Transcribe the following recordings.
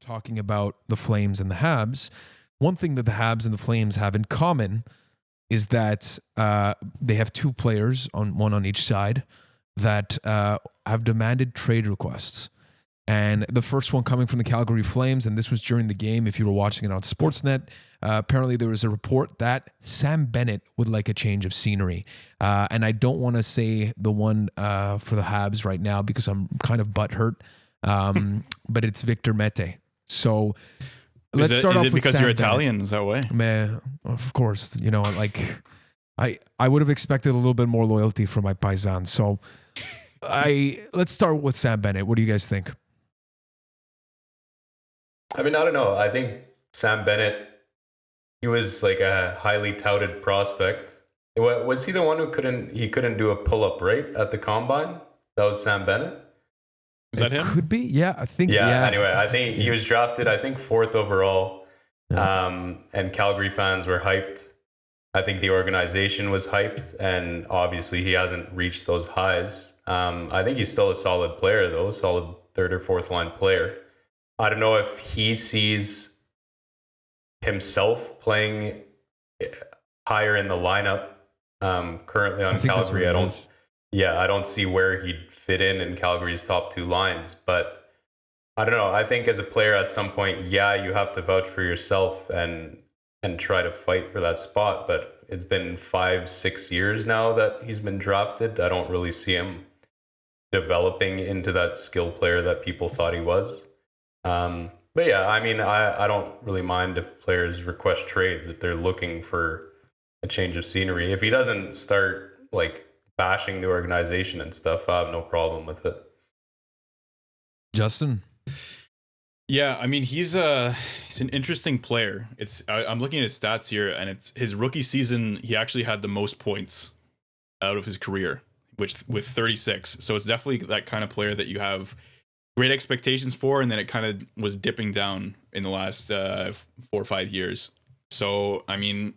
talking about the Flames and the Habs, one thing that the Habs and the Flames have in common is that they have two players, one on each side, that have demanded trade requests. And the first one coming from the Calgary Flames, and this was during the game, if you were watching it on Sportsnet, apparently there was a report that Sam Bennett would like a change of scenery. And I don't want to say the one for the Habs right now because I'm kind of butthurt, but it's Victor Mete. So let's start off with because Sam you're Bennett. Italian? Is that way? Man, of course. You know, like I would have expected a little bit more loyalty from my paisan. So let's start with Sam Bennett. What do you guys think? I mean, I don't know. I think Sam Bennett, he was like a highly touted prospect. Was he the one who couldn't do a pull-up, right, at the combine? That was Sam Bennett? Is that him? Could be. Yeah, I think. Yeah. Anyway, I think he was drafted, I think, 4th overall. Yeah. And Calgary fans were hyped. I think the organization was hyped. And obviously he hasn't reached those highs. I think he's still a solid player, though. Solid 3rd or 4th line player. I don't know if he sees himself playing higher in the lineup currently on Calgary. I don't see where he'd fit in Calgary's top 2 lines. But I don't know. I think as a player at some point, you have to vouch for yourself and try to fight for that spot. But it's been 5-6 years now that he's been drafted. I don't really see him developing into that skill player that people thought he was. But yeah, I mean, I don't really mind if players request trades if they're looking for a change of scenery. If he doesn't start like bashing the organization and stuff, I have no problem with it. Justin? Yeah, I mean, he's an interesting player. I'm looking at his stats here, and it's his rookie season. He actually had the most points out of his career, with 36. So it's definitely that kind of player that you have great expectations for, and then it kind of was dipping down in the last 4 or 5 years. So, I mean,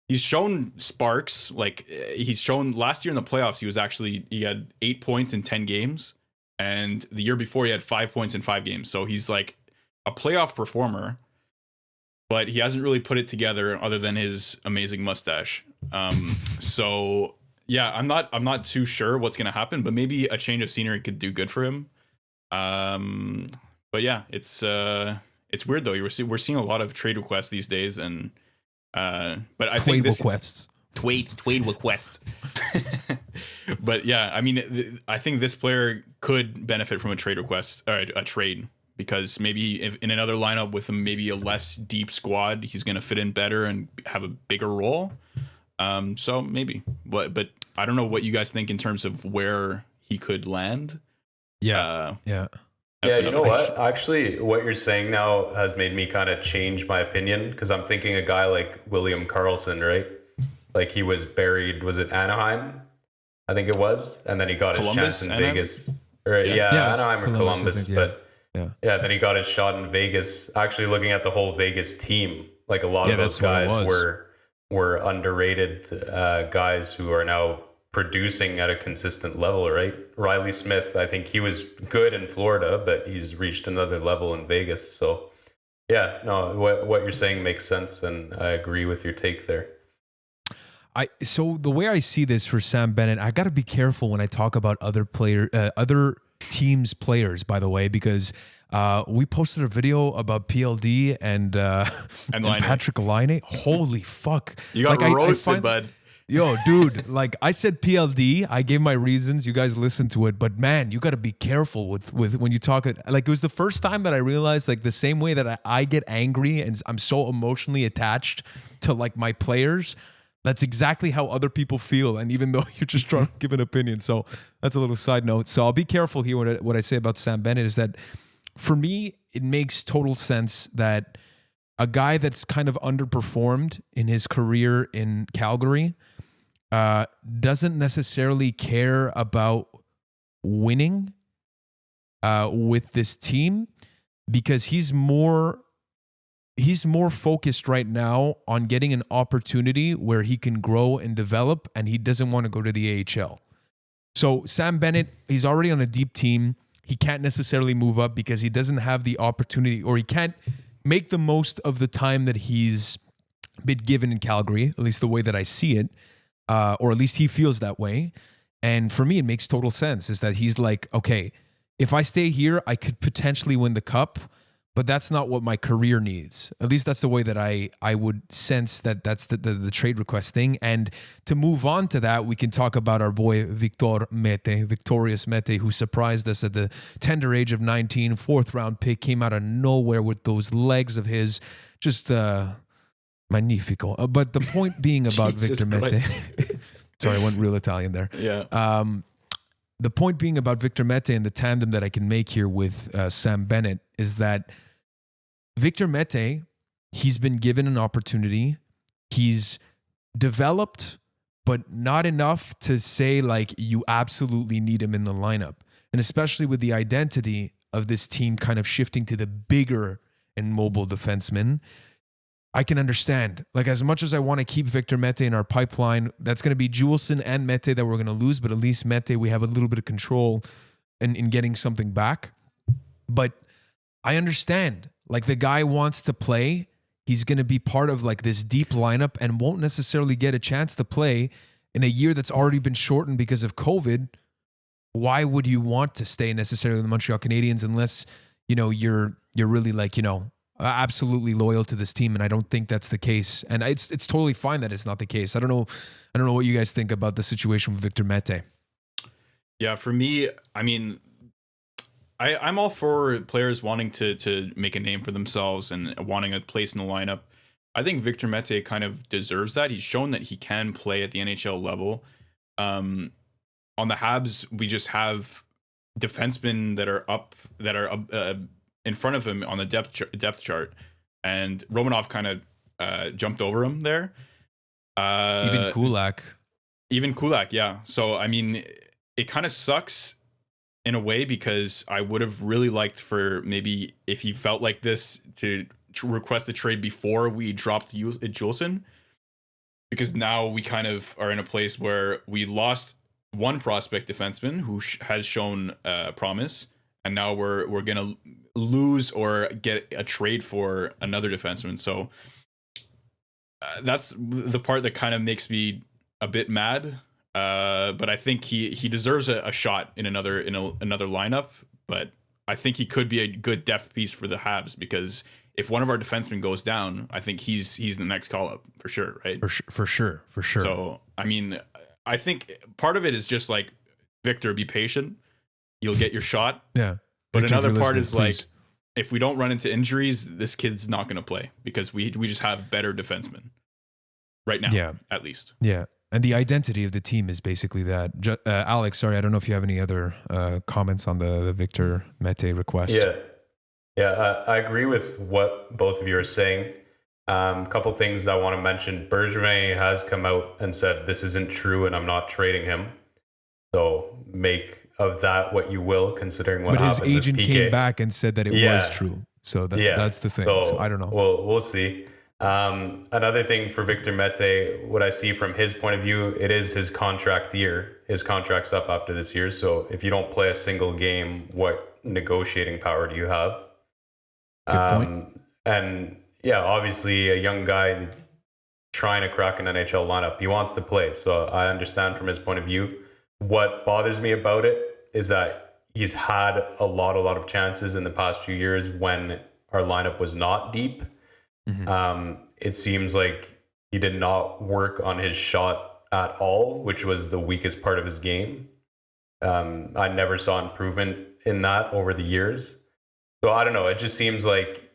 he's shown sparks. Like, he's shown last year in the playoffs, he had 8 points in 10 games. And the year before, he had 5 points in 5 games. So he's like a playoff performer, but he hasn't really put it together other than his amazing mustache. So yeah, I'm not too sure what's going to happen, but maybe a change of scenery could do good for him. But yeah, it's weird though. We're seeing a lot of trade requests these days, and but I think this trade requests. But yeah, I mean, I think this player could benefit from a trade request or a trade, because maybe if in another lineup with maybe a less deep squad, he's going to fit in better and have a bigger role. So maybe, but I don't know what you guys think in terms of where he could land. Yeah. You know what? Actually, what you're saying now has made me kind of change my opinion, because I'm thinking a guy like William Karlsson, right? Like, he was buried, was it Anaheim? I think it was. And then he got his chance in Vegas. Right? Yeah, Anaheim or Columbus. Then he got his shot in Vegas. Actually, looking at the whole Vegas team, like, a lot of those guys were underrated guys who are now producing at a consistent level, right? Riley Smith, I think he was good in Florida, but he's reached another level in Vegas. So yeah, no, what you're saying makes sense, and I agree with your take there. So the way I see this for Sam Bennett, I got to be careful when I talk about other teams' players, by the way, because we posted a video about PLD and Patrick Laine. Holy fuck. You got roasted, bud. Yo, dude, like, I said PLD, I gave my reasons, you guys listened to it, but man, you got to be careful with when you talk. Like, it was the first time that I realized, like, the same way that I get angry and I'm so emotionally attached to, like, my players, that's exactly how other people feel. And even though you're just trying to give an opinion. So that's a little side note. So I'll be careful here. What I say about Sam Bennett is that for me, it makes total sense that a guy that's kind of underperformed in his career in Calgary doesn't necessarily care about winning with this team, because he's more focused right now on getting an opportunity where he can grow and develop, and he doesn't want to go to the AHL. So Sam Bennett, he's already on a deep team. he can't necessarily move up because he doesn't have the opportunity, or he can't make the most of the time that he's been given in Calgary, at least the way that I see it, or at least he feels that way. And for me, it makes total sense, is that he's like, okay, if I stay here, I could potentially win the cup, but that's not what my career needs. At least that's the way that I would sense that that's the trade request thing. And to move on to that, we can talk about our boy Victorious Mete, who surprised us at the tender age of 19, fourth round pick, came out of nowhere with those legs of his, just magnifico. But the point being about Victor Mete, sorry, I went real Italian there. Yeah. The point being about Victor Mete and the tandem that I can make here with Sam Bennett is that Victor Mete, he's been given an opportunity. He's developed, but not enough to say like you absolutely need him in the lineup. And especially with the identity of this team kind of shifting to the bigger and mobile defenseman, I can understand. Like, as much as I want to keep Victor Mete in our pipeline, that's going to be Juleson and Mete that we're going to lose, but at least Mete, we have a little bit of control in getting something back. But I understand. Like, the guy wants to play. He's going to be part of like this deep lineup and won't necessarily get a chance to play in a year that's already been shortened because of COVID. Why would you want to stay necessarily in the Montreal Canadiens unless, you know, you're really like, you know, absolutely loyal to this team? And I don't think that's the case. And it's totally fine that it's not the case. I don't know what you guys think about the situation with Victor Mete. Yeah, for me, I mean, I'm all for players wanting to make a name for themselves and wanting a place in the lineup. I think Victor Mete kind of deserves that. He's shown that he can play at the NHL level. On the Habs, we just have defensemen that are in front of him on the depth chart, and Romanov kind of jumped over him there. Even Kulak, yeah. So I mean, it kind of sucks in a way, because I would have really liked for maybe, if he felt like this, to request a trade before we dropped Juleson, because now we kind of are in a place where we lost one prospect defenseman who has shown promise, and now we're gonna lose or get a trade for another defenseman. So that's the part that kind of makes me a bit mad. But I think he deserves a shot in another lineup. But I think he could be a good depth piece for the Habs, because if one of our defensemen goes down, I think he's the next call up for sure, right? For sure. So I mean, I think part of it is just like, Victor, be patient. You'll get your shot. Yeah. But Victor, another part is please. like, if we don't run into injuries, this kid's not going to play, because we just have better defensemen right now. Yeah. At least. Yeah. And the identity of the team is basically that. Alex, sorry, I don't know if you have any other comments on the Victor Mete request. Yeah, I agree with what both of you are saying. A couple things I want to mention. Bergevin has come out and said this isn't true and I'm not trading him. So make of that what you will, considering what happened. But his agent came back and said that it was true. So that's the thing. So I don't know. We'll see. Another thing for Victor Mete, what I see from his point of view, it is his contract year. His contract's up after this year. So if you don't play a single game, what negotiating power do you have? Good point. And yeah, obviously a young guy trying to crack an NHL lineup, he wants to play. So I understand from his point of view. What bothers me about it is that he's had a lot of chances in the past few years when our lineup was not deep. Mm-hmm. It seems like he did not work on his shot at all, which was the weakest part of his game. I never saw improvement in that over the years. So I don't know. It just seems like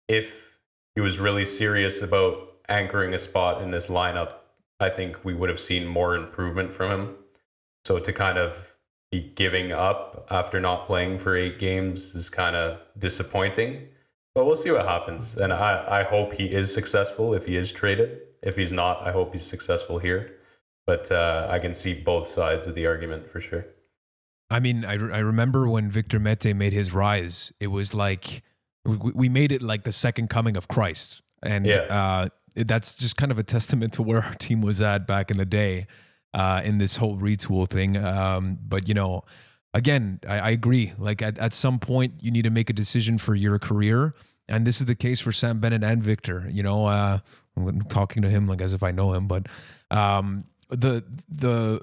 if he was really serious about anchoring a spot in this lineup, I think we would have seen more improvement from him. So to kind of be giving up after not playing for 8 games is kind of disappointing. But we'll see what happens. And I hope he is successful if he is traded. If he's not, I hope he's successful here. But I can see both sides of the argument for sure. I mean, I remember when Victor Mete made his rise, it was like we made it like the second coming of Christ. And that's just kind of a testament to where our team was at back in the day in this whole retool thing. But, you know, again, I agree. Like at some point, you need to make a decision for your career. And this is the case for Sam Bennett and Victor. You know, I'm talking to him like as if I know him, but the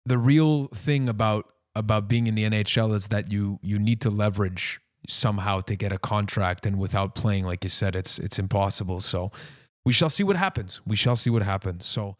real thing about being in the NHL is that you need to leverage somehow to get a contract, and without playing, like you said, it's impossible. So we shall see what happens. So